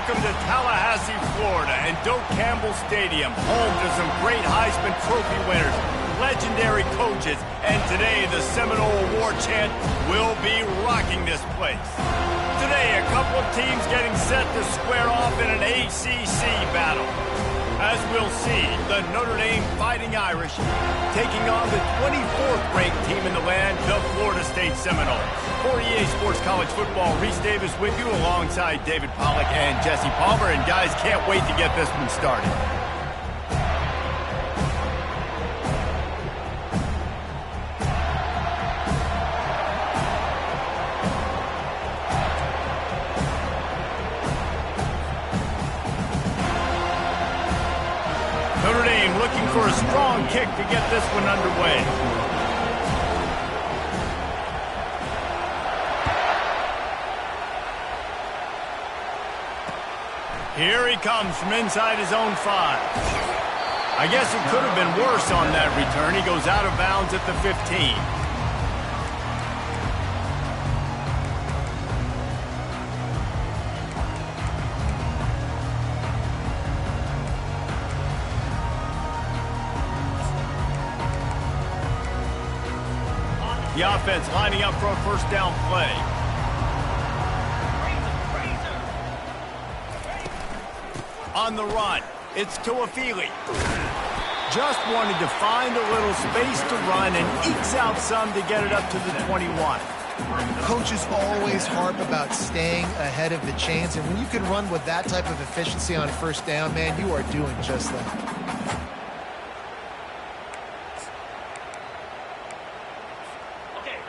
Welcome to Tallahassee, Florida, and Doak Campbell Stadium, home to some great Heisman Trophy winners, legendary coaches, and today the Seminole Award chant will be rocking this place. Today, a couple of teams getting set to square off in an ACC battle. As we'll see, the Notre Dame Fighting Irish taking on the 24th-ranked team in the land, the Florida State Seminoles. For EA Sports College Football, Reese Davis with you alongside David Pollack and Jesse Palmer. And guys, can't wait to get this one started. Notre Dame looking for a strong kick to get this one underway. Here he comes from inside his own 5. I guess it could have been worse on that return. He goes out of bounds at the 15. The offense lining up for a first down play. On the run, it's Tuafili. Just wanted to find a little space to run and ekes out some to get it up to the 21. Coaches always harp about staying ahead of the chains, and when you can run with that type of efficiency on first down, man, you are doing just that.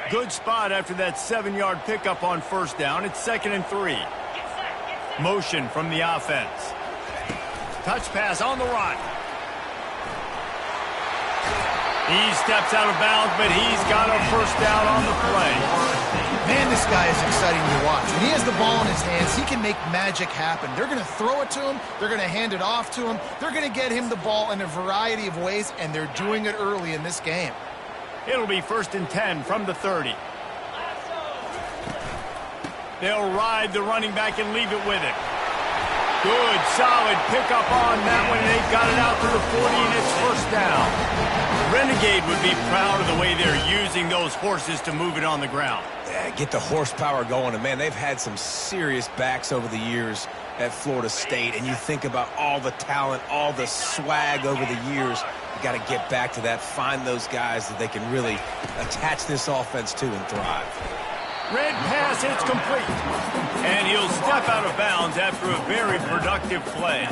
Good spot after that 7-yard pickup on first down. It's 2nd and 3. Motion from the offense. Touch pass on the run. He steps out of bounds, but he's got a first down on the play. Man, this guy is exciting to watch. When he has the ball in his hands, he can make magic happen. They're going to throw it to him. They're going to hand it off to him. They're going to get him the ball in a variety of ways, and they're doing it early in this game. It'll be 1st and 10 from the 30. They'll ride the running back and leave it with it. Good, solid pickup on that one, and they got it out to the 40, and it's first down. Renegade would be proud of the way they're using those horses to move it on the ground. Yeah, get the horsepower going, and man, they've had some serious backs over the years at Florida State, and you think about all the talent, all the swag over the years. You got to get back to that, find those guys that they can really attach this offense to and thrive. Red pass, it's complete. And he'll step out of bounds after a very productive play.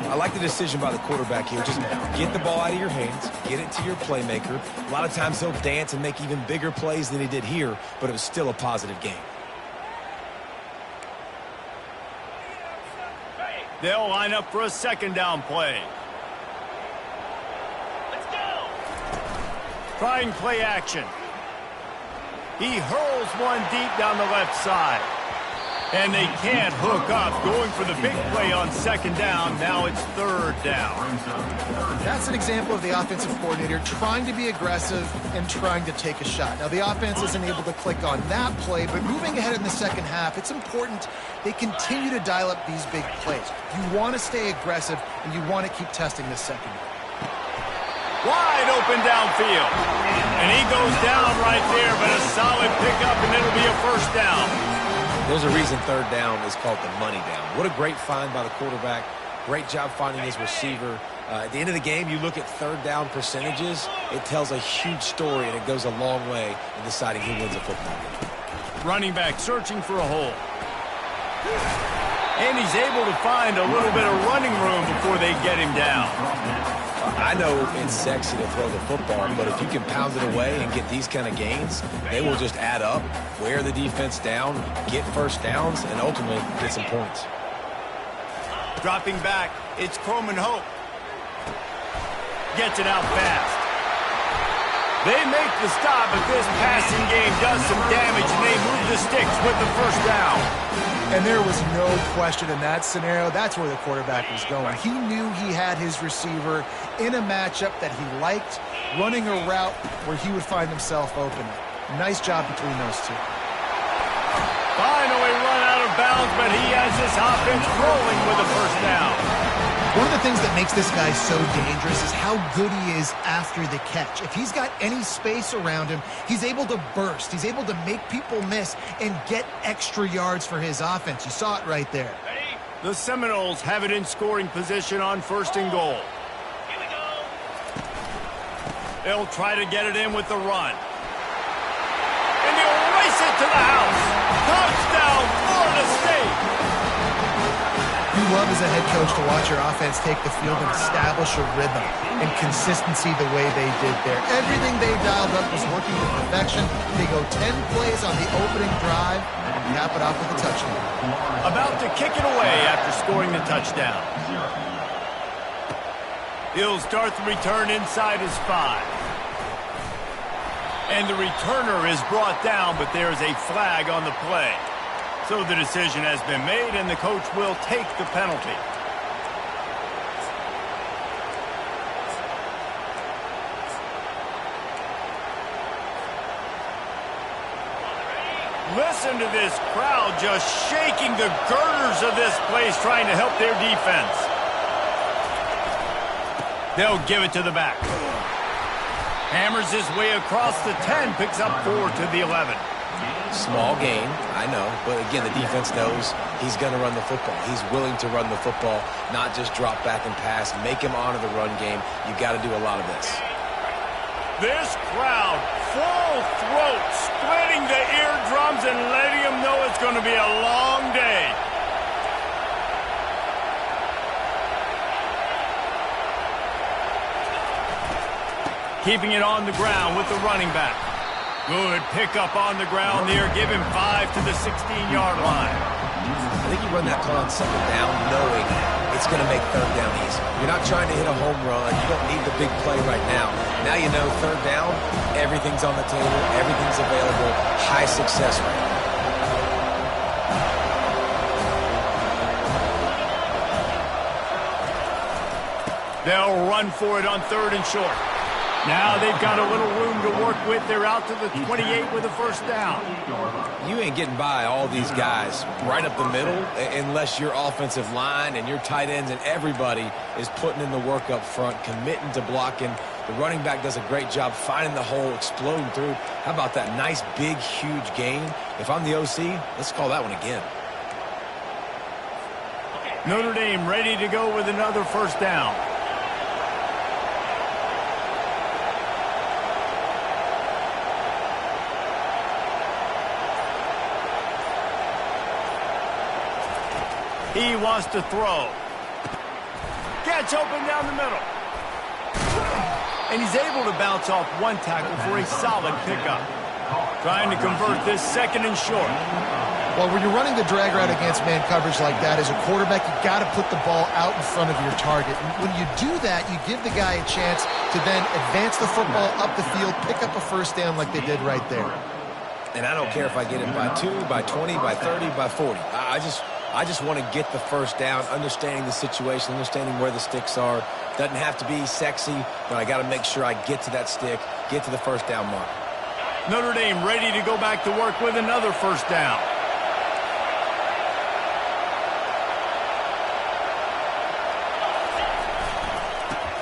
I like the decision by the quarterback here. Just get the ball out of your hands, get it to your playmaker. A lot of times he'll dance and make even bigger plays than he did here, but it was still a positive game. They'll line up for a 2nd down play. Trying play action. He hurls one deep down the left side. And they can't hook up. Going for the big play on 2nd down. Now it's 3rd down. That's an example of the offensive coordinator trying to be aggressive and trying to take a shot. Now, the offense isn't able to click on that play, but moving ahead in the second half, it's important they continue to dial up these big plays. You want to stay aggressive, and you want to keep testing this secondary. Wide open downfield. And he goes down right there, but a solid pickup, and it'll be a first down. There's a reason 3rd down is called the money down. What a great find by the quarterback. Great job finding his receiver. At the end of the game, you look at 3rd down percentages. It tells a huge story, and it goes a long way in deciding who wins a football game. Running back searching for a hole. And he's able to find a little bit of running room before they get him down. I know it's sexy to throw the football, but if you can pound it away and get these kind of gains, they will just add up, wear the defense down, get first downs, and ultimately get some points. Dropping back, it's Croman Hope. Gets it out fast. They make the stop, but this passing game does some damage, and they move the sticks with the first down. And there was no question in that scenario. That's where the quarterback was going. He knew he had his receiver in a matchup that he liked, running a route where he would find himself open. Nice job between those two. Final finally run out of bounds, but he has this offense rolling with a first down. One of the things that makes this guy so dangerous is how good he is after the catch. If he's got any space around him, he's able to burst. He's able to make people miss and get extra yards for his offense. You saw it right there. The Seminoles have it in scoring position on 1st and goal. They'll try to get it in with the run. And they'll race it to the house. Touchdown, Florida State. You love as a head coach to watch your offense take the field and establish a rhythm and consistency the way they did there. Everything they dialed up was working to perfection. They go 10 plays on the opening drive and cap it off with a touchdown. About to kick it away after scoring the touchdown. He'll start the return inside his 5. And the returner is brought down, but there is a flag on the play. So the decision has been made, and the coach will take the penalty. Listen to this crowd just shaking the girders of this place, trying to help their defense. They'll give it to the back. Hammers his way across the 10, picks up 4 to the 11. Small gain, I know, but again, the defense knows he's going to run the football. He's willing to run the football, not just drop back and pass, make him honor the run game. You got to do a lot of this. This crowd, full throat, splitting the eardrums and letting them know it's going to be a long day. Keeping it on the ground with the running back. Good pickup on the ground there. Give him 5 to the 16-yard line. I think you run that play on 2nd down knowing it's going to make 3rd down easy. You're not trying to hit a home run. You don't need the big play right now. Now you know 3rd down, everything's on the table, everything's available, high success rate. They'll run for it on 3rd and short. Now they've got a little room to work with. They're out to the 28 with a first down. You ain't getting by all these guys right up the middle unless your offensive line and your tight ends and everybody is putting in the work up front, committing to blocking. The running back does a great job finding the hole, exploding through. How about that nice, big, huge gain? If I'm the OC, let's call that one again. Notre Dame ready to go with another first down. He wants to throw. Gets open down the middle. And he's able to bounce off one tackle for a solid pickup. Trying to convert this 2nd and short. Well, when you're running the drag route against man coverage like that, as a quarterback, you got to put the ball out in front of your target. And when you do that, you give the guy a chance to then advance the football up the field, pick up a first down like they did right there. And I don't care if I get it by 2, by 20, by 30, by 40. I just want to get the first down, understanding the situation, understanding where the sticks are. Doesn't have to be sexy, but I got to make sure I get to that stick, get to the first down mark. Notre Dame ready to go back to work with another first down.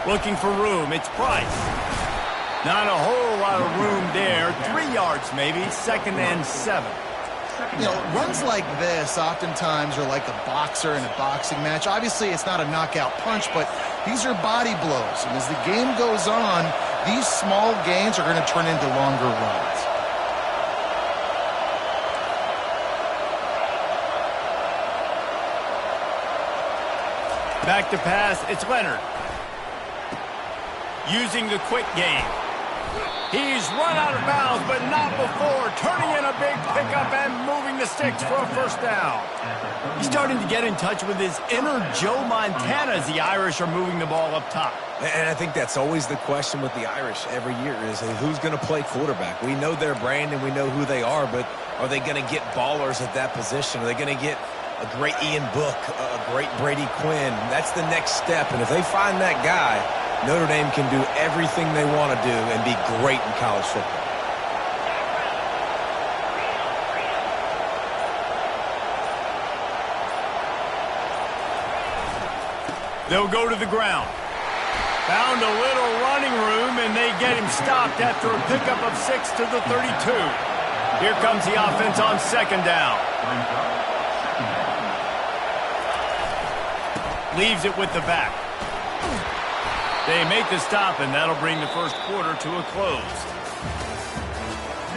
Looking for room. It's Price. Not a whole lot of room there. 3 yards maybe. 2nd and 7. You know, runs like this oftentimes are like a boxer in a boxing match. Obviously, it's not a knockout punch, but these are body blows. And as the game goes on, these small gains are going to turn into longer runs. Back to pass. It's Leonard. Using the quick game. He's run out of bounds, but not before. Turning in a big pickup and moving the sticks for a first down. He's starting to get in touch with his inner Joe Montana as the Irish are moving the ball up top. And I think that's always the question with the Irish every year is who's going to play quarterback. We know their brand and we know who they are, but are they going to get ballers at that position? Are they going to get a great Ian Book, a great Brady Quinn? That's the next step, and if they find that guy, Notre Dame can do everything they want to do and be great in college football. They'll go to the ground. Found a little running room, and they get him stopped after a pickup of 6 to the 32. Here comes the offense on second down. Leaves it with the back. They make the stop, and that'll bring the first quarter to a close.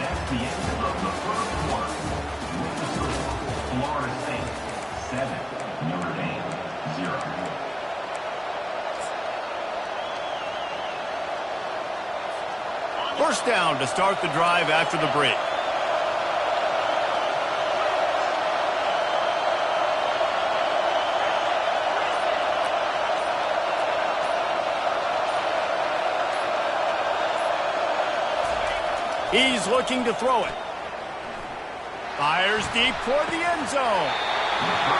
That's the end of the first quarter. Florida State 7, Notre Dame 0. First down to start the drive after the break. He's looking to throw it. Fires deep toward the end zone.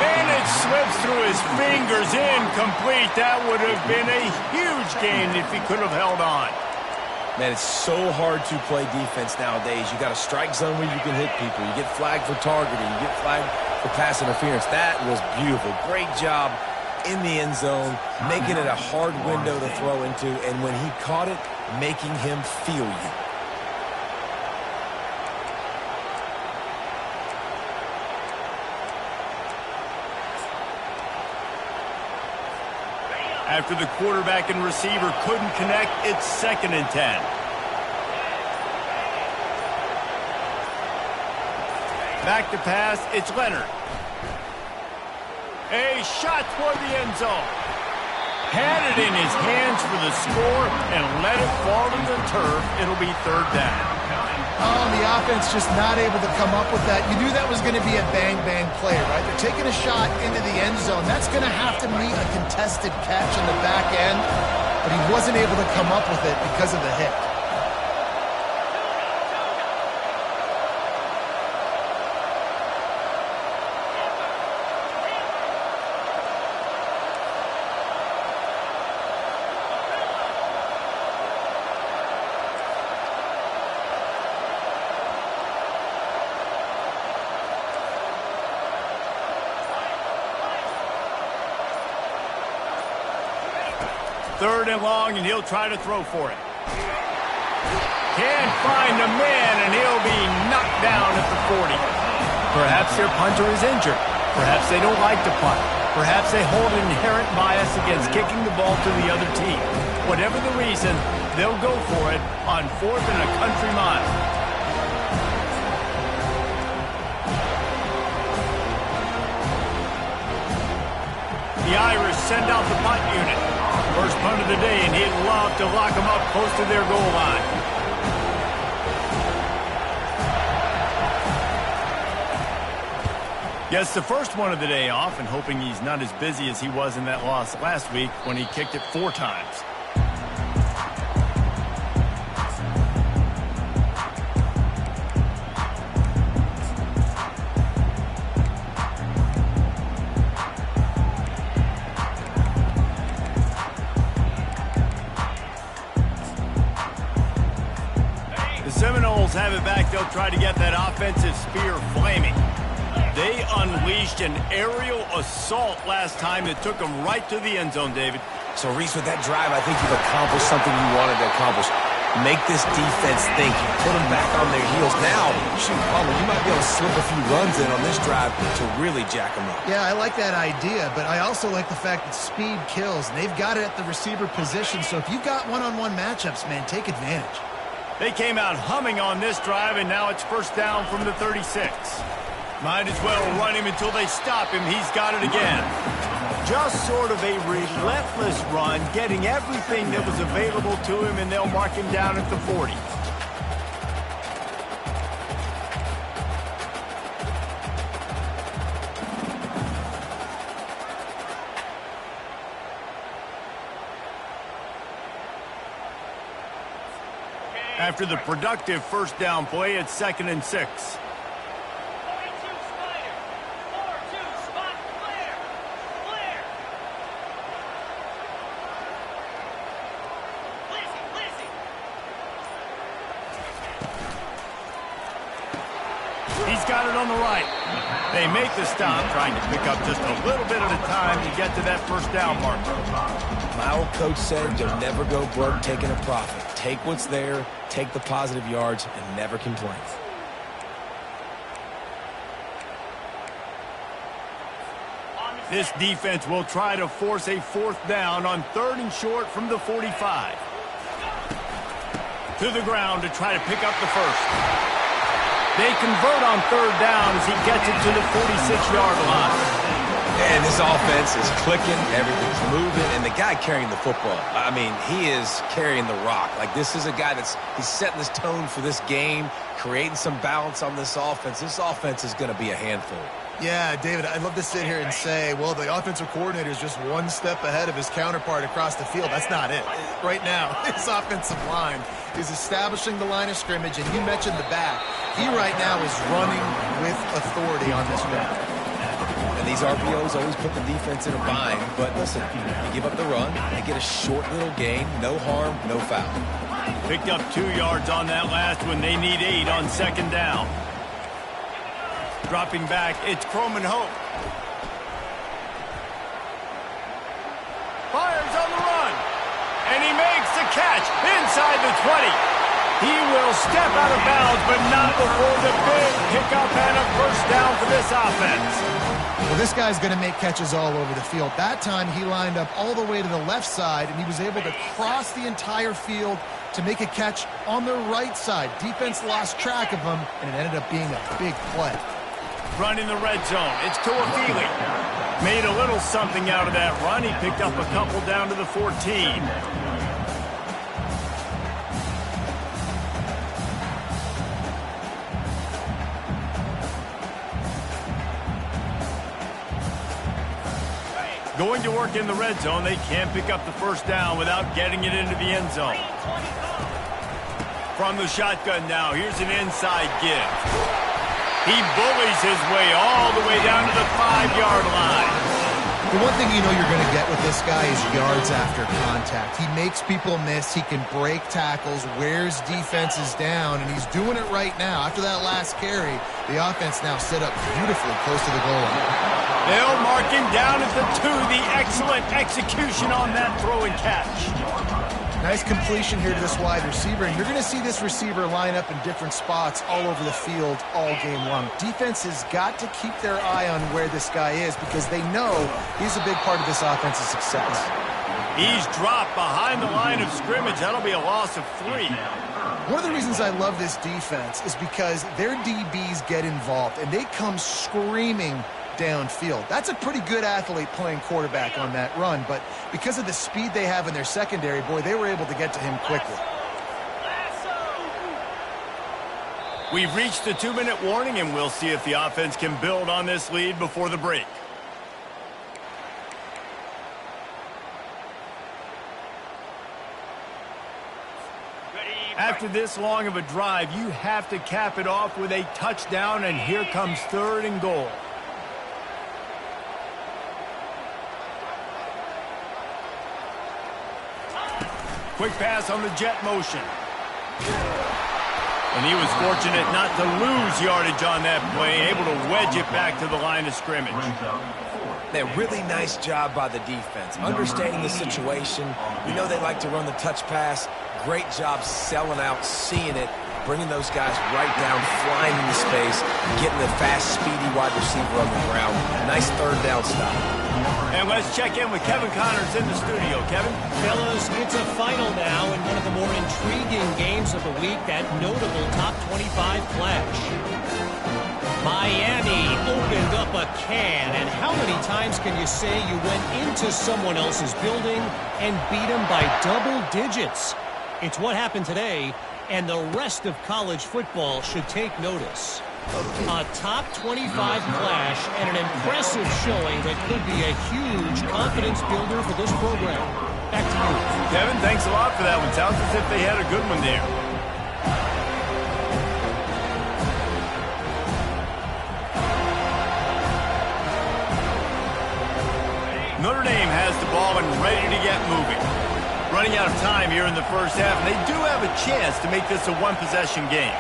And it slips through his fingers, incomplete. That would have been a huge gain if he could have held on. Man, it's so hard to play defense nowadays. You got a strike zone where you can hit people. You get flagged for targeting. You get flagged for pass interference. That was beautiful. Great job in the end zone, making it a hard window to throw into. And when he caught it, making him feel you. After the quarterback and receiver couldn't connect, it's 2nd and 10. Back to pass, it's Leonard. A shot toward the end zone. Had it in his hands for the score and let it fall to the turf. It'll be 3rd down. Oh, the offense just not able to come up with that. You knew that was going to be a bang-bang play, right? They're taking a shot into the end zone. That's going to have to meet a contested catch on the back end, but he wasn't able to come up with it because of the hit. Third and long, and he'll try to throw for it. Can't find a man, and he'll be knocked down at the 40. Perhaps their punter is injured. Perhaps they don't like to punt. Perhaps they hold an inherent bias against kicking the ball to the other team. Whatever the reason, they'll go for it on 4th and a country mile. The Irish send out the punt unit. First punt of the day, and he'd love to lock them up close to their goal line. Gets the first one of the day off, and hoping he's not as busy as he was in that loss last week when he kicked it 4 times. Seminoles have it back. They'll try to get that offensive spear flaming. They unleashed an aerial assault last time that took them right to the end zone, David. So, Reese, with that drive, I think you've accomplished something you wanted to accomplish. Make this defense think. Put them back on their heels. Now, shoot, Palmer, you might be able to slip a few runs in on this drive to really jack them up. Yeah, I like that idea, but I also like the fact that speed kills. And they've got it at the receiver position, so if you've got one-on-one matchups, man, take advantage. They came out humming on this drive, and now it's first down from the 36. Might as well run him until they stop him. He's got it again. Just sort of a relentless run, getting everything that was available to him, and they'll mark him down at the 40. After the productive first down play, it's 2nd and 6. He's got it on the right. They make the stop, trying to pick up just a little bit at a time to get to that first down marker. My old coach said you'll never go broke taking a profit. Take what's there, take the positive yards, and never complain. This defense will try to force a fourth down on 3rd and short from the 45. To the ground to try to pick up the first. They convert on 3rd down as he gets it to the 46-yard line. And this offense is clicking, everything's moving, and the guy carrying the football, I mean, he is carrying the rock. Like, this is a guy he's setting this tone for this game, creating some balance on this offense. This offense is going to be a handful. Yeah, David, I'd love to sit here and say, well, the offensive coordinator is just one step ahead of his counterpart across the field. That's not it. Right now, his offensive line is establishing the line of scrimmage, and you mentioned the back. He right now is running with authority on this ground. And these RPOs always put the defense in a bind, but listen, you give up the run, they get a short little gain, no harm, no foul. Picked up 2 yards on that last one. They need 8 on 2nd down. Dropping back, it's Croman Hope. Fires on the run. And he makes the catch inside the 20. He will step out of bounds, but not before the big pickup and a first down for this offense. Well, this guy's going to make catches all over the field. That time he lined up all the way to the left side, and he was able to cross the entire field to make a catch on the right side. Defense lost track of him, and it ended up being a big play. Run in the red zone. It's Tuafili. Made a little something out of that run. He picked up a couple down to the 14. Going to work in the red zone. They can't pick up the first down without getting it into the end zone. From the shotgun now, here's an inside give. He bullies his way all the way down to the 5-yard line. The one thing you know you're going to get with this guy is yards after contact. He makes people miss. He can break tackles, wears defenses down, and he's doing it right now. After that last carry, the offense now set up beautifully close to the goal line. They'll mark him down at the 2. The excellent execution on that throw and catch. Nice completion here to this wide receiver, and you're going to see this receiver line up in different spots all over the field all game long. Defense has got to keep their eye on where this guy is because they know he's a big part of this offense's success. He's dropped behind the line of scrimmage. That'll be a loss of 3. One of the reasons I love this defense is because their DBs get involved, and they come screaming downfield. That's a pretty good athlete playing quarterback on that run, but because of the speed they have in their secondary, boy, they were able to get to him quickly. We've reached the 2-minute warning, and we'll see if the offense can build on this lead before the break. After this long of a drive, you have to cap it off with a touchdown, and here comes 3rd and goal. Quick pass on the jet motion. And he was fortunate not to lose yardage on that play, able to wedge it back to the line of scrimmage. A really nice job by the defense, understanding the situation. We know they like to run the touch pass. Great job selling out, seeing it, bringing those guys right down, flying into space, getting the fast, speedy wide receiver on the ground. Nice 3rd down stop. And let's check in with Kevin Connors in the studio. Kevin? Fellas, it's a final now in one of the more intriguing games of the week, that notable top 25 clash. Miami opened up a can, and how many times can you say you went into someone else's building and beat them by double digits? It's what happened today, and the rest of college football should take notice. A top 25 clash and an impressive showing that could be a huge confidence builder for this program. Back to you. Kevin, thanks a lot for that one. Sounds as if they had a good one there. Notre Dame has the ball and ready to get moving. Running out of time here in the first half, and they do have a chance to make this a one-possession game.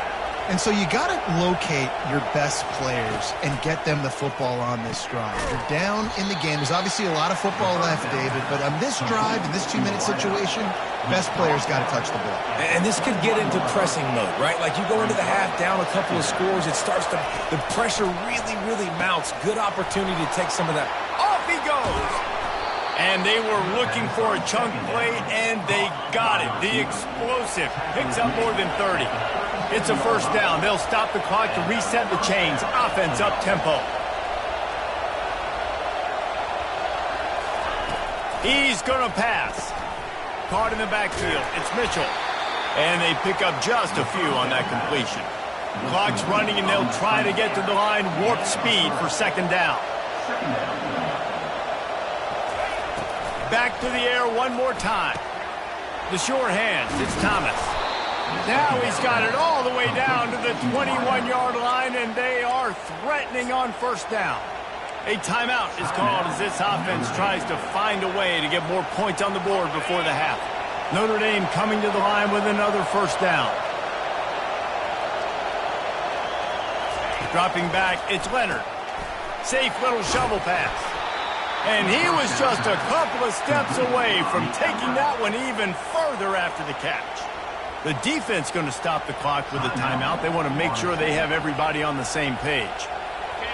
And so you got to locate your best players and get them the football on this drive. You're down in the game. There's obviously a lot of football left, David, but on this drive, in this 2-minute situation, best players got to touch the ball. And this could get into pressing mode, right? Like you go into the half down a couple of scores, it starts to, the pressure really mounts. Good opportunity to take some of that. Off he goes. And they were looking for a chunk play, and they got it. The explosive picks up more than 30. It's a first down. They'll stop the clock to reset the chains. Offense up tempo. He's going to pass. Caught in the backfield. It's Mitchell. And they pick up just a few on that completion. Clock's running, and they'll try to get to the line. Warp speed for second down. Back to the air one more time. The sure hands. It's Thomas. Now he's got it all the way down to the 21-yard line, and they are threatening on first down. A timeout is called as this offense tries to find a way to get more points on the board before the half. Notre Dame coming to the line with another first down. Dropping back, it's Leonard. Safe little shovel pass. And he was just a couple of steps away from taking that one even further after the catch. The defense going to stop the clock with a timeout. They want to make sure they have everybody on the same page.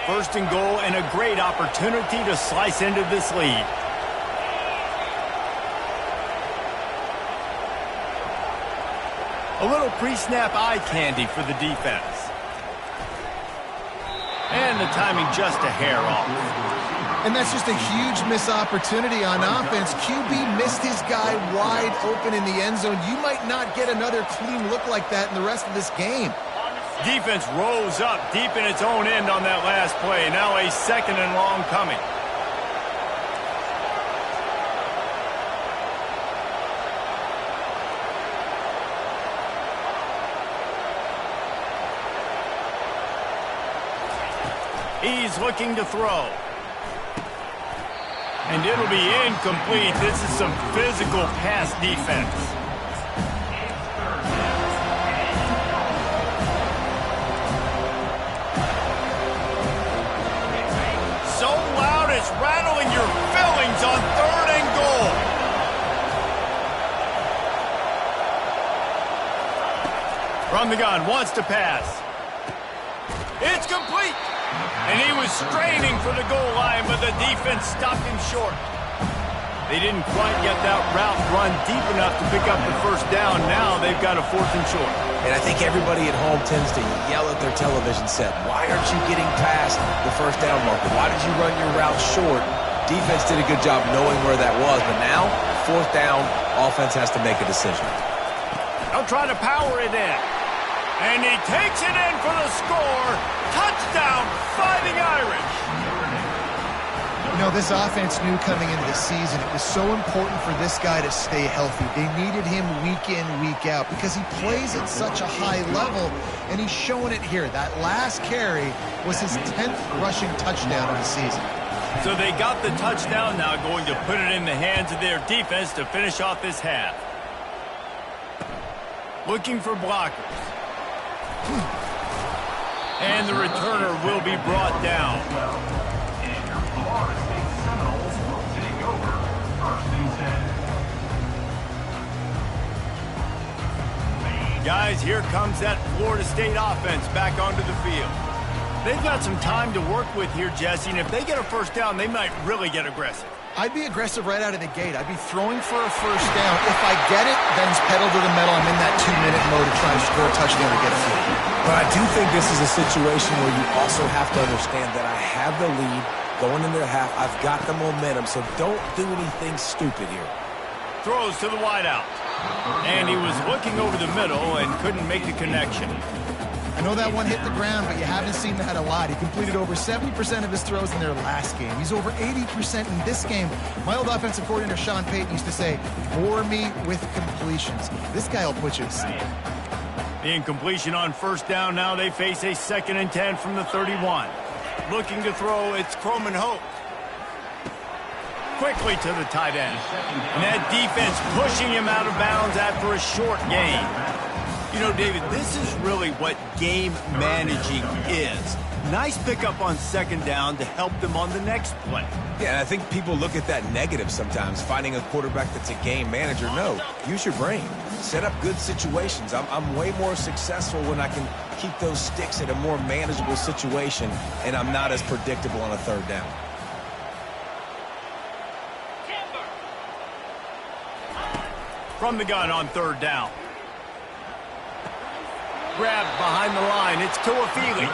First and goal, and a great opportunity to slice into this lead. A little pre-snap eye candy for the defense. And the timing just a hair off. And that's just a huge missed opportunity on offense. QB missed his guy wide open in the end zone. You might not get another clean look like that in the rest of this game. Defense rose up deep in its own end on that last play. Now a second and long coming. He's looking to throw. And it'll be incomplete. This is some physical pass defense. So loud it's rattling your fillings on third and goal. From the gun, wants to pass. It's complete. And he was straining for the goal line, but the defense stopped him short. They didn't quite get that route run deep enough to pick up the first down. Now they've got a fourth and short. And I think everybody at home tends to yell at their television set, why aren't you getting past the first down marker? Why did you run your route short? Defense did a good job knowing where that was, but now, fourth down, offense has to make a decision. They'll try to power it in. And he takes it in for the score. Touchdown, Fighting Irish. You know, this offense knew coming into the season it was so important for this guy to stay healthy. They needed him week in, week out because he plays at such a high level, and he's showing it here. That last carry was his 10th rushing touchdown of the season. So they got the touchdown, now going to put it in the hands of their defense to finish off this half. Looking for blockers. And the returner will be brought down. And your Florida State Seminoles will take over first and 10. Guys, here comes that Florida State offense back onto the field. They've got some time to work with here, Jesse, and if they get a first down, they might really get aggressive. I'd be aggressive right out of the gate. I'd be throwing for a first down. If I get it, then it's pedal to the metal. I'm in that 2-minute mode to try to score a touchdown or get a field. But I do think this is a situation where you also have to understand that I have the lead going into the half. I've got the momentum, so don't do anything stupid here. Throws to the wideout. And he was looking over the middle and couldn't make the connection. I know that one hit the ground, but you haven't seen that a lot. He completed over 70% of his throws in their last game. He's over 80% in this game. My old offensive coordinator, Sean Payton, used to say, bore me with completions. This guy will put you to sleep. The incompletion on first down. Now they face a 2nd and 10 from the 31. Looking to throw, it's Croman Hope. Quickly to the tight end. And that defense pushing him out of bounds after a short gain. You know, David, this is really what game managing is. Nice pickup on second down to help them on the next play. Yeah, and I think people look at that negative sometimes, finding a quarterback that's a game manager. No, use your brain. Set up good situations. I'm way more successful when I can keep those sticks at a more manageable situation, and I'm not as predictable on a third down. From the gun on third down. Grabbed behind the line. It's Tuafili.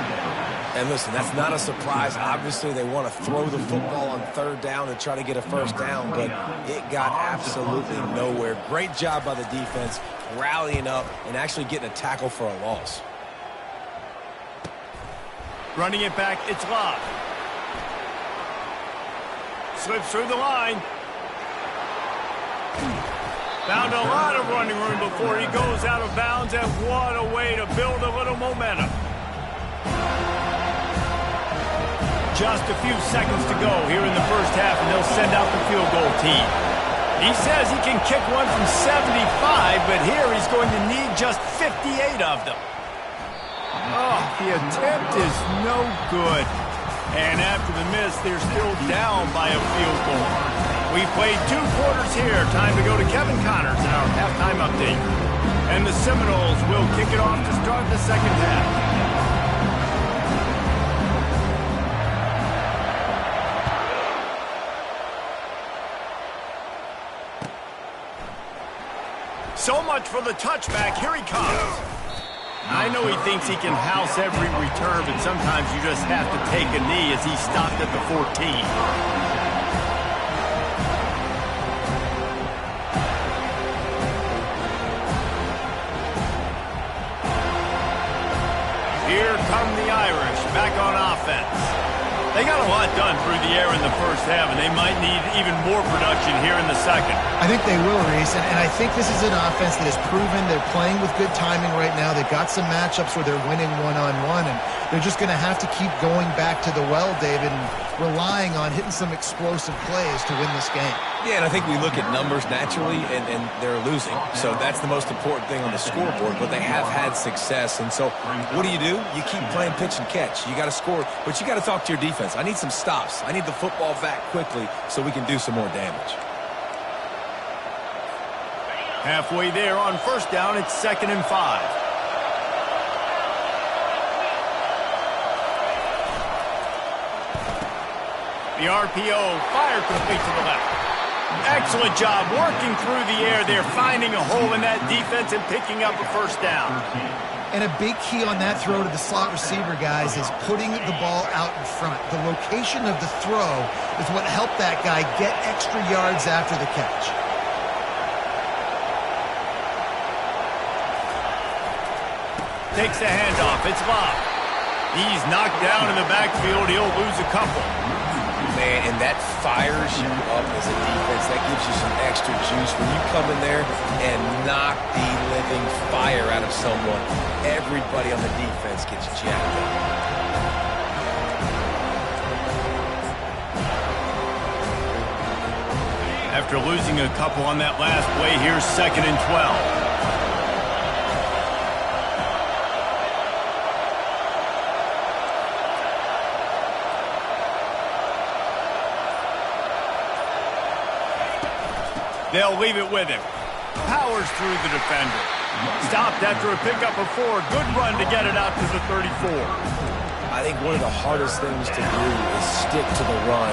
And listen, that's not a surprise. Obviously, they want to throw the football on third down to try to get a first down, but it got absolutely nowhere. Great job by the defense, rallying up and actually getting a tackle for a loss. Running it back, it's Love. Slips through the line. Found a lot of running room before he goes out of bounds, and what a way to build a little momentum. Just a few seconds to go here in the first half, and they'll send out the field goal team. He says he can kick one from 75, but here he's going to need just 58 of them. Oh, the attempt is no good. And after the miss, they're still down by a field goal. We played 2 quarters here. Time to go to Kevin Connors in our halftime update. And the Seminoles will kick it off to start the second half. So much for the touchback. Here he comes. I know he thinks he can house every return, but sometimes you just have to take a knee as he stopped at the 14. Here come the Irish back on offense. They got a lot done through the air in the first half, and they might need even more production here in the second. I think they will, Reese, and I think this is an offense that has proven they're playing with good timing right now. They've got some matchups where they're winning one-on-one, and they're just going to have to keep going back to the well, David, and relying on hitting some explosive plays to win this game. Yeah, and I think we look at numbers naturally, and they're losing. So that's the most important thing on the scoreboard, but they have had success. And so what do? You keep playing pitch and catch. You got to score, but you got to talk to your defense. I need some stops. I need the football back quickly so we can do some more damage. Halfway there on first down, it's 2nd and 5. The RPO, fire complete to the left. Excellent job working through the air there, finding a hole in that defense and picking up a first down. And a big key on that throw to the slot receiver, guys, is putting the ball out in front. The location of the throw is what helped that guy get extra yards after the catch. Takes the handoff. It's Love. He's knocked down in the backfield. He'll lose a couple. Man, and that fires you up as a defense. That gives you some extra juice. When you come in there and knock the living fire out of someone, everybody on the defense gets jacked up. After losing a couple on that last play, here's 2nd and 12. They'll leave it with him. Powers through the defender. Stopped after a pickup of 4. Good run to get it out to the 34. I think one of the hardest things to do is stick to the run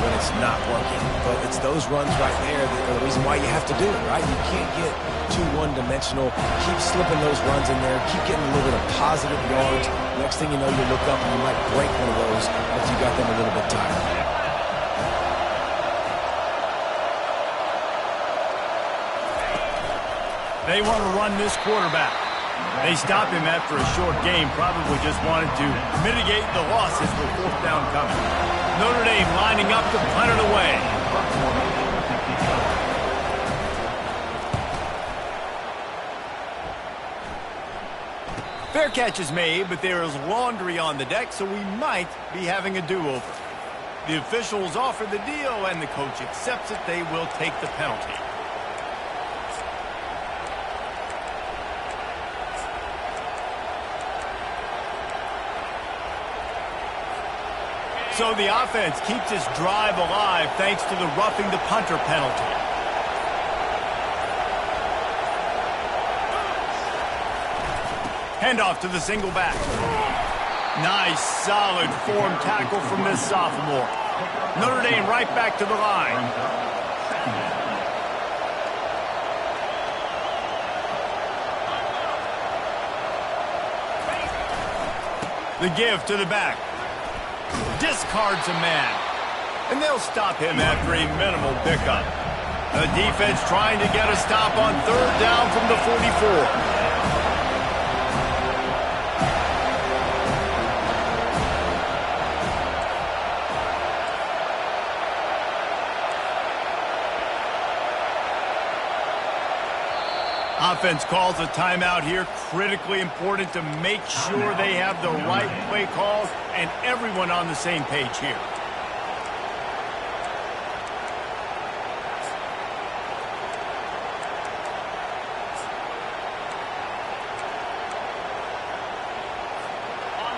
when it's not working. But it's those runs right there that are the reason why you have to do it, right? You can't get too one-dimensional. Keep slipping those runs in there. Keep getting a little bit of positive yards. Next thing you know, you look up and you might break one of those after you got them a little bit tired. They want to run this quarterback. They stopped him after a short game, probably just wanted to mitigate the losses with 4th down coming. Notre Dame lining up to punt it away. Fair catch is made, but there is laundry on the deck, so we might be having a do-over. The officials offer the deal, and the coach accepts it. They will take the penalty. So the offense keeps its drive alive thanks to the roughing the punter penalty. Handoff to the single back. Nice, solid form tackle from this sophomore. Notre Dame right back to the line. The give to the back. Discards a man. And they'll stop him after a minimal pickup. The defense trying to get a stop on third down from the 44. Offense calls a timeout here. Critically important to make sure they have the right play calls and everyone on the same page here.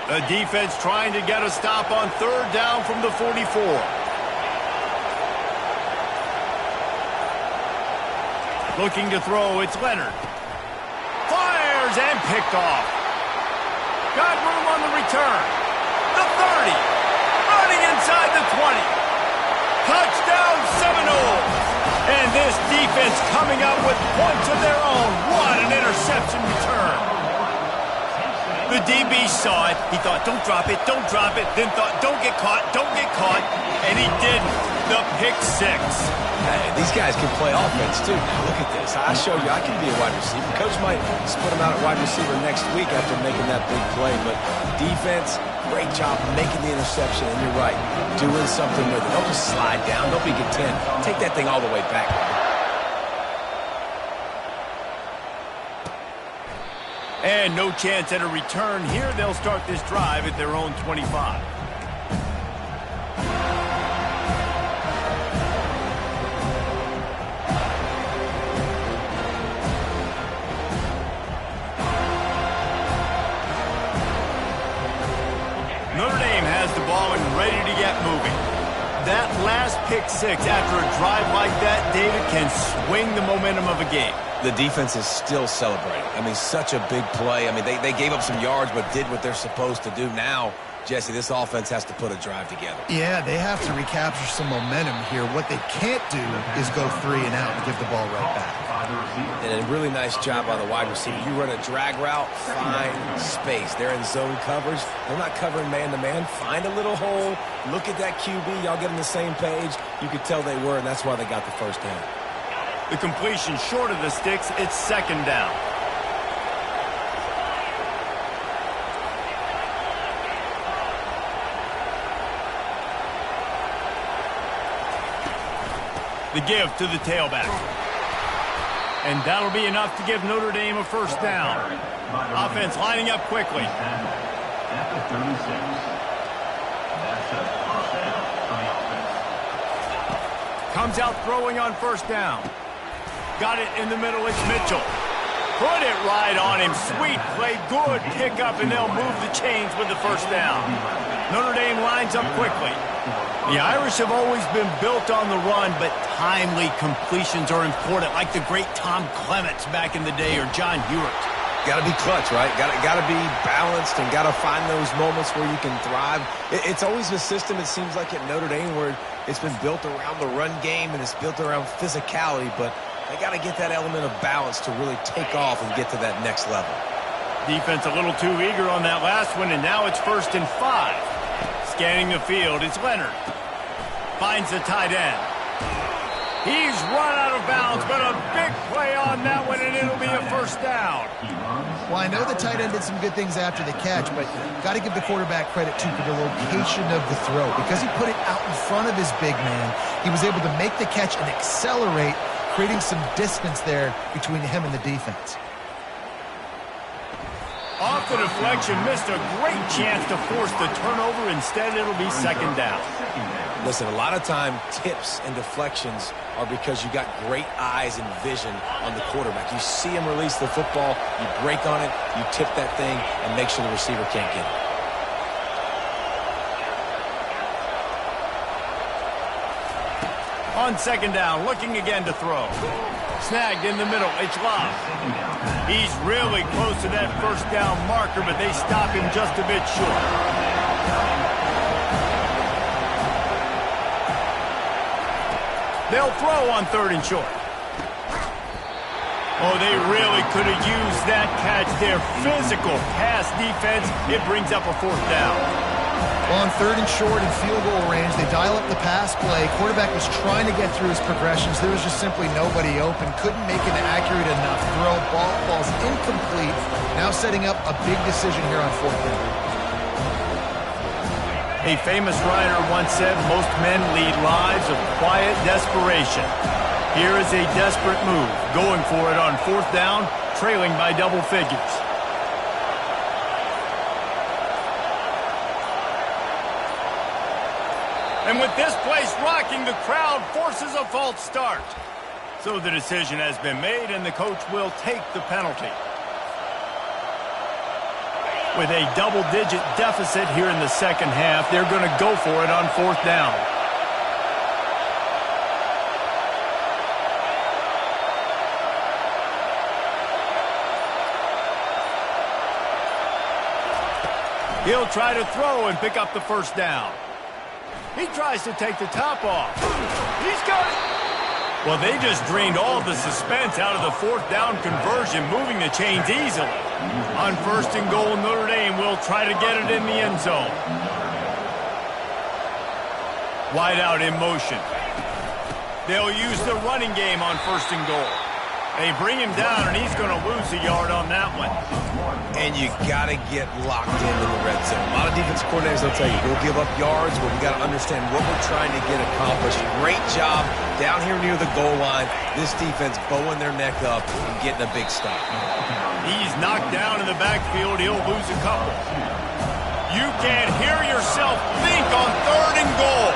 The defense trying to get a stop on third down from the 44. Looking to throw, it's Leonard. Fires and picked off. Got room on the return. The 30. Running inside the 20. Touchdown Seminole. And this defense coming up with points of their own. What an interception return. The DB saw it. He thought, don't drop it, don't drop it. Then thought, don't get caught, don't get caught. And he didn't. The pick six. Hey, these guys can play offense, too. Now, look at this. I showed you I can be a wide receiver. Coach might split him out at wide receiver next week after making that big play. But defense, great job making the interception. And you're right, doing something with it. Don't just slide down. Don't be content. Take that thing all the way back. And no chance at a return here. They'll start this drive at their own 25. Notre Dame has the ball and ready to get moving. That last pick six after a drive like that, David, can swing the momentum of a game. The defense is still celebrating. I mean, such a big play. I mean, they gave up some yards but did what they're supposed to do. Now, Jesse, this offense has to put a drive together. Yeah, they have to recapture some momentum here. What they can't do is go 3 and out and give the ball right back. And a really nice job by the wide receiver. You run a drag route, find space. They're in zone coverage. They're not covering man-to-man. Find a little hole. Look at that QB. Y'all get on the same page. You could tell they were, and that's why they got the first down. The completion short of the sticks. It's second down. The give to the tailback. And that'll be enough to give Notre Dame a first down. Offense lining up quickly. At the 36. That's a first down for the offense. Comes out throwing on first down. Got it in the middle. It's Mitchell. Put it right on him. Sweet play. Good pickup, and they'll move the chains with the first down. Notre Dame lines up quickly. The Irish have always been built on the run, but timely completions are important, like the great Tom Clements back in the day or John Hewitt. Got to be clutch, right? Got to be balanced and got to find those moments where you can thrive. It's always a system, it seems like, at Notre Dame where it's been built around the run game and it's built around physicality, but they got to get that element of balance to really take off and get to that next level. Defense a little too eager on that last one, and now it's 1st and 5. Scanning the field, it's Leonard. Finds the tight end. He's run out of bounds, but a big play on that one, and it'll be a first down. Well, I know the tight end did some good things after the catch, but got to give the quarterback credit, too, for the location of the throw. Because he put it out in front of his big man, he was able to make the catch and accelerate, creating some distance there between him and the defense. Off the deflection, missed a great chance to force the turnover. Instead, it'll be second down. Listen, a lot of time, tips and deflections are because you got great eyes and vision on the quarterback. You see him release the football, you break on it, you tip that thing, and make sure the receiver can't get it. On second down, looking again to throw. Snagged in the middle. It's Love. He's really close to that first down marker, but they stop him just a bit short. They'll throw on 3rd and short. Oh, they really could have used that catch there. Physical pass defense. It brings up a 4th down. Well, on 3rd and short and field goal range, they dial up the pass play. Quarterback was trying to get through his progressions. There was just simply nobody open. Couldn't make an accurate enough throw. Ball falls incomplete. Now setting up a big decision here on 4th down. A famous writer once said, most men lead lives of quiet desperation. Here is a desperate move, going for it on 4th down, trailing by double figures. And with this place rocking, the crowd forces a false start. So the decision has been made, and the coach will take the penalty. With a double-digit deficit here in the second half, they're going to go for it on 4th down. He'll try to throw and pick up the first down. He tries to take the top off. He's got it. Well, they just drained all the suspense out of the 4th down conversion, moving the chains easily. On 1st and goal, Notre Dame will try to get it in the end zone. Wide out in motion. They'll use the running game on 1st and goal. They bring him down, and he's going to lose a yard on that one. And you got to get locked in the red zone. A lot of defense coordinators will tell you, we'll give up yards, but we got to understand what we're trying to get accomplished. Great job down here near the goal line. This defense bowing their neck up and getting a big stop. He's knocked down in the backfield. He'll lose a couple. You can't hear yourself think on 3rd and goal.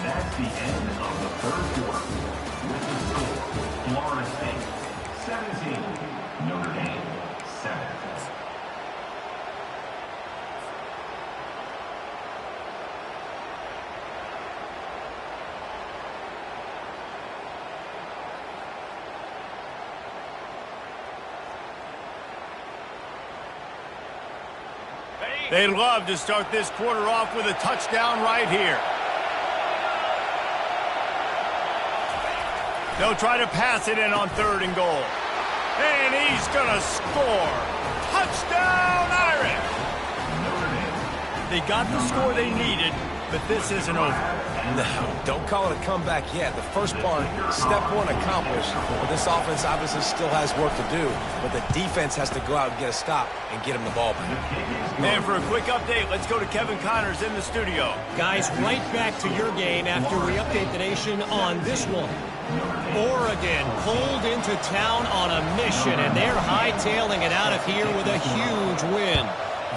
That's the end of the 3rd quarter. With the score, Florida State 17, Notre Dame 7. They'd love to start this quarter off with a touchdown right here. They'll try to pass it in on 3rd and goal. And he's going to score. Touchdown, Irish! They got the score they needed, but this isn't over. No, don't call it a comeback yet. The first part, step 1 accomplished. But this offense obviously still has work to do. But the defense has to go out and get a stop and get him the ball back. And for a quick update, let's go to Kevin Connors in the studio. Guys, right back to your game after we update the nation on this one. Oregon pulled into town on a mission, and they're hightailing it out of here with a huge win.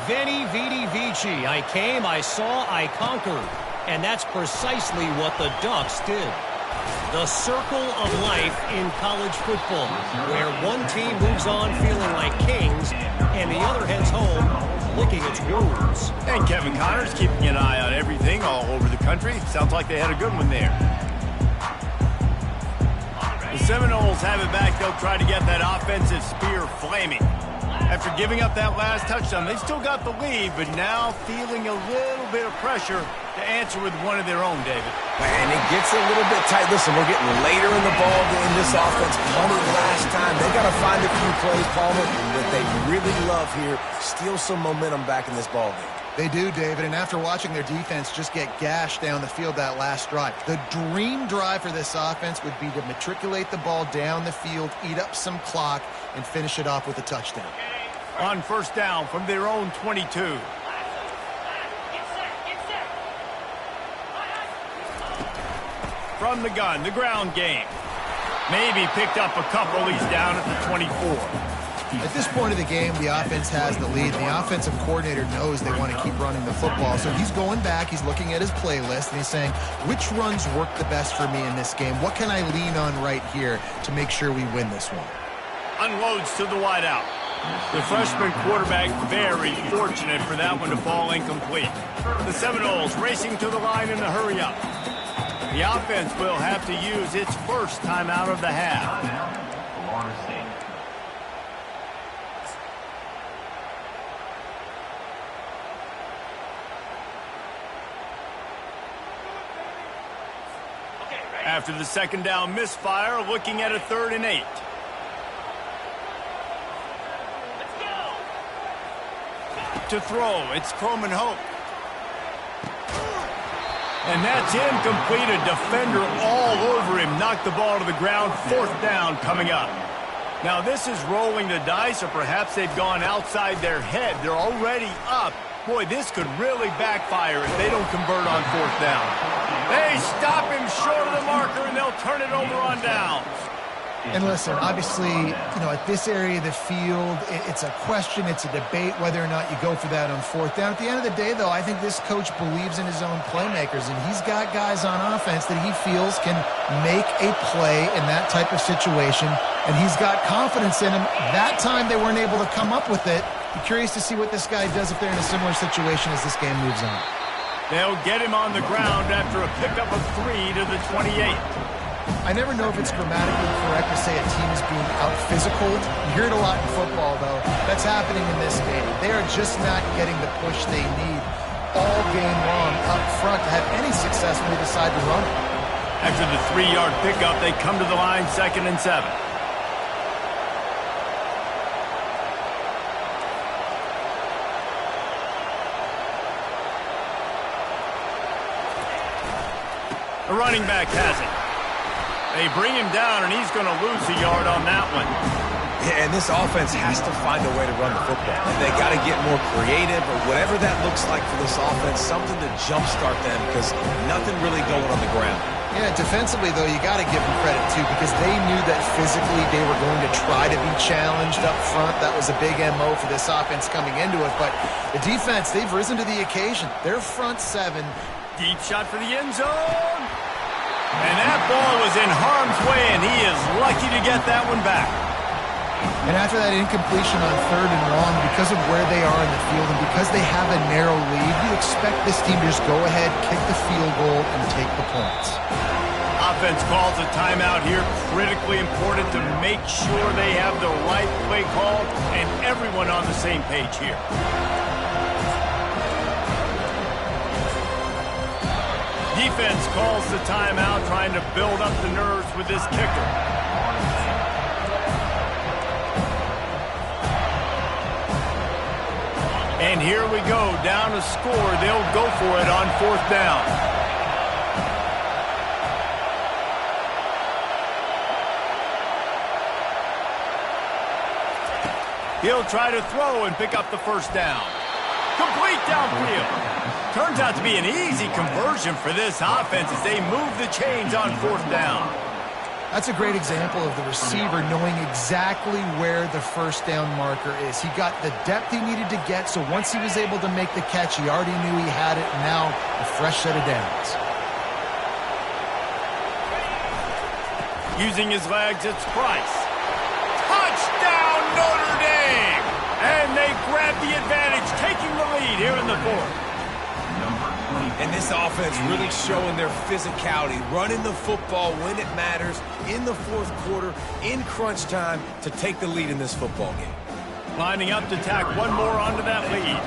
Veni, Vidi, Vici. I came, I saw, I conquered. And that's precisely what the Ducks did. The circle of life in college football, where one team moves on feeling like kings, and the other heads home licking its wounds. And Kevin Connors keeping an eye on everything all over the country. Sounds like they had a good one there. The Seminoles have it back. They'll try to get that offensive spear flaming. After giving up that last touchdown, they still got the lead, but now feeling a little bit of pressure to answer with one of their own, David. And it gets a little bit tight. Listen, we're getting later in the ball game. This offense punted last time. They got to find a few plays, Palmer, that they really love here. Steal some momentum back in this ball game. They do, David, and after watching their defense just get gashed down the field that last drive, the dream drive for this offense would be to matriculate the ball down the field, eat up some clock, and finish it off with a touchdown. On 1st down from their own 22. From the gun, the ground game. Maybe picked up a couple. He's down at the 24. At this point of the game, the offense has the lead. The offensive coordinator knows they want to keep running the football. So he's going back, he's looking at his playlist, and he's saying, which runs work the best for me in this game? What can I lean on right here to make sure we win this one? Unloads to the wideout. The freshman quarterback very fortunate for that one to fall incomplete. The Seminoles racing to the line in a hurry up. The offense will have to use its first timeout of the half. Florida State. After the second down misfire, looking at a 3rd and 8. To throw, it's Croman Hope. And that's incomplete. A defender all over him. Knocked the ball to the ground. 4th down coming up. Now this is rolling the dice, or perhaps they've gone outside their head. They're already up. Boy, this could really backfire if they don't convert on 4th down. They stop him short of the marker, and they'll turn it over on downs. And listen, obviously, at this area of the field, it's a question, it's a debate whether or not you go for that on 4th down. At the end of the day, though, I think this coach believes in his own playmakers, and he's got guys on offense that he feels can make a play in that type of situation, and he's got confidence in him. That time they weren't able to come up with it. Be curious to see what this guy does if they're in a similar situation as this game moves on. They'll get him on the ground after a pickup of 3 to the 28. I never know if it's grammatically correct to say a team is being out-physicaled. You hear it a lot in football, though. That's happening in this game. They are just not getting the push they need all game long up front to have any success when they decide to run it. After the 3-yard pickup, they come to the line 2nd and 7. The running back has it. They bring him down, and he's going to lose a yard on that one. Yeah, and this offense has to find a way to run the football. They got to get more creative, or whatever that looks like for this offense, something to jumpstart them, because nothing really going on the ground. Yeah, defensively, though, you got to give them credit, too, because they knew that physically they were going to try to be challenged up front. That was a big MO for this offense coming into it. But the defense, they've risen to the occasion. Their front 7. Deep shot for the end zone. And that ball was in harm's way, and he is lucky to get that one back. And after that incompletion on 3rd and long, because of where they are in the field and because they have a narrow lead, you expect this team to just go ahead, kick the field goal, and take the points. Offense calls a timeout here. Critically important to make sure they have the right play call and everyone on the same page here. Defense calls the timeout, trying to build up the nerves with this kicker. And here we go, down a score. They'll go for it on 4th down. He'll try to throw and pick up the 1st down. Complete downfield. Turns out to be an easy conversion for this offense as they move the chains on 4th down. That's a great example of the receiver knowing exactly where the 1st down marker is. He got the depth he needed to get, so once he was able to make the catch, he already knew he had it, and now a fresh set of downs. Using his legs, it's Price. Touchdown, Notre Dame! And they grab the advantage, taking the lead here in the 4th. And this offense really showing their physicality, running the football when it matters, in the 4th quarter, in crunch time, to take the lead in this football game. Lining up to tack one more onto that lead.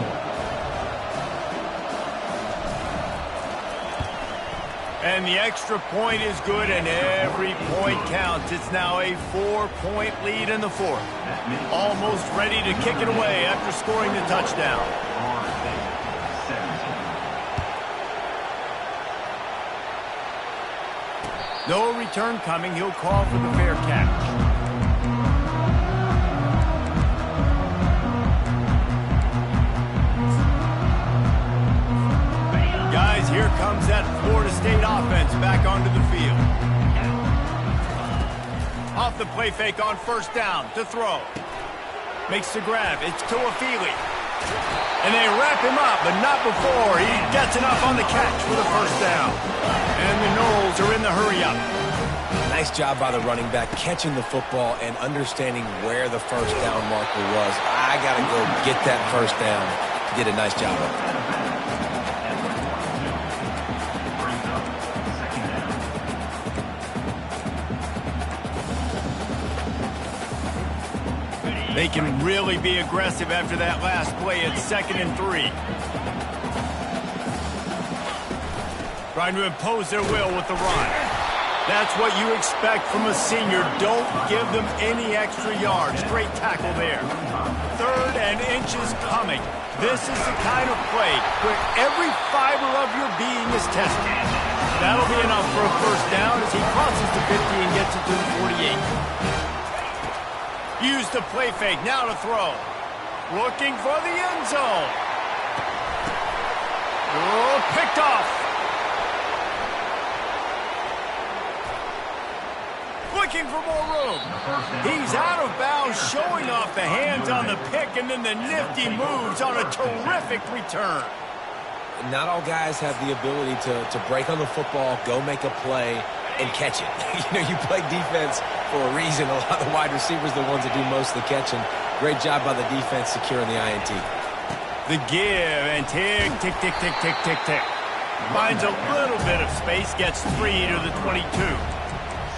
And the extra point is good, and every point counts. It's now a 4-point lead in the 4th. Almost ready to kick it away after scoring the touchdown. No return coming. He'll call for the fair catch. Guys, here comes that Florida State offense back onto the field. Off the play fake on first down to throw. Makes the grab. It's to Afili. And they wrap him up, but not before he gets enough on the catch for the first down. And the Noles are in the hurry-up. Nice job by the running back, catching the football and understanding where the first down marker was. I got to go get that first down. He did a nice job of it. They can really be aggressive after that last play at 2nd and 3. Trying to impose their will with the run. That's what you expect from a senior. Don't give them any extra yards. Great tackle there. 3rd and inches coming. This is the kind of play where every fiber of your being is tested. That'll be enough for a first down as he crosses the 50 and gets it to the 48. Use the play fake, now to throw. Looking for the end zone. Oh, picked off. Looking for more room. He's out of bounds, showing off the hands on the pick, and then the nifty moves on a terrific return. Not all guys have the ability to break on the football, go make a play, and catch it. You play defense for a reason. A lot of the wide receivers are the ones that do most of the catching. Great job by the defense securing the INT. The give and tick, tick, tick, tick, tick, tick, tick. Finds a little bit of space, gets 3 to the 22.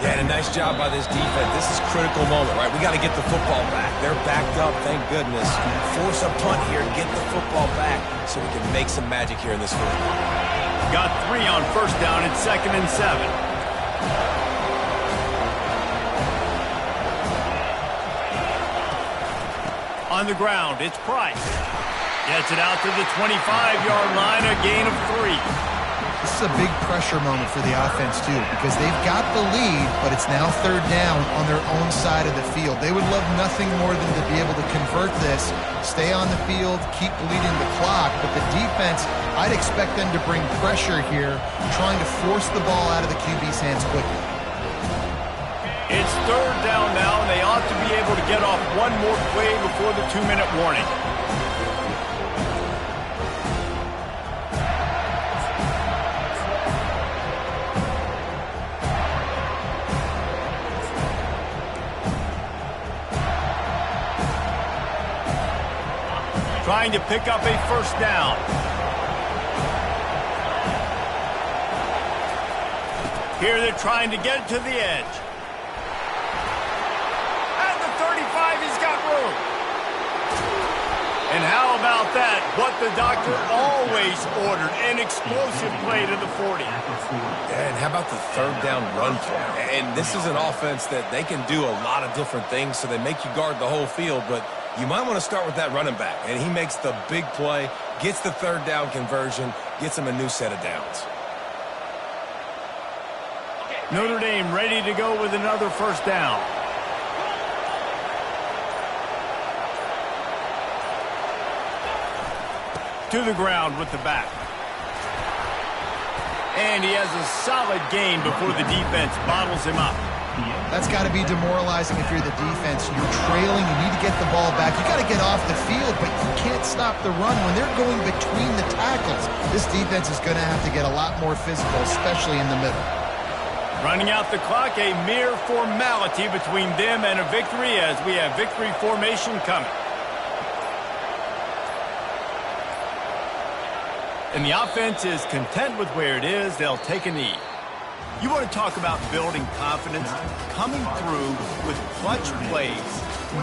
Yeah, and a nice job by this defense. This is a critical moment, right? We got to get the football back. They're backed up, thank goodness. Force a punt here, get the football back so we can make some magic here in this fourth. Got 3 on first down at 2nd and 7. On the ground, it's Price. Gets it out to the 25-yard line, a gain of 3. This is a big pressure moment for the offense, too, because they've got the lead, but it's now 3rd down on their own side of the field. They would love nothing more than to be able to convert this, stay on the field, keep bleeding the clock, but the defense, I'd expect them to bring pressure here, trying to force the ball out of the QB's hands quickly. It's 3rd down now, and they ought to be able to get off one more play before the 2-minute warning. Trying to pick up a first down. Here they're trying to get it to the edge. At the 35, he's got room. And how about that? What the doctor always ordered, an explosive play to the 40. And how about the 3rd down run play? And this is an offense that they can do a lot of different things, so they make you guard the whole field, but you might want to start with that running back. And he makes the big play, gets the 3rd down conversion, gets him a new set of downs. Notre Dame ready to go with another first down. To the ground with the back. And he has a solid gain before the defense bottles him up. That's got to be demoralizing if you're the defense. You're trailing, you need to get the ball back. You got to get off the field, but you can't stop the run when they're going between the tackles. This defense is going to have to get a lot more physical, especially in the middle. Running out the clock, a mere formality between them and a victory as we have victory formation coming. And the offense is content with where it is. They'll take a knee. You want to talk about building confidence? Coming through with clutch plays,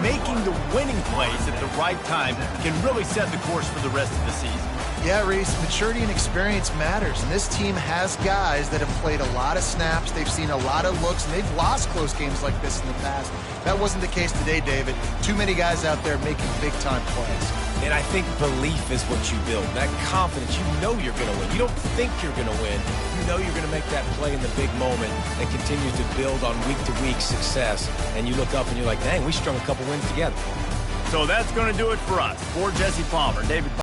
making the winning plays at the right time can really set the course for the rest of the season. Yeah, Reese, maturity and experience matters, and this team has guys that have played a lot of snaps, they've seen a lot of looks, and they've lost close games like this in the past. That wasn't the case today, David. Too many guys out there making big-time plays. And I think belief is what you build. That confidence, you know you're going to win. You don't think you're going to win. You know you're going to make that play in the big moment that continues to build on week-to-week success. And you look up and you're like, dang, we strung a couple wins together. So that's going to do it for us. For Jesse Palmer, David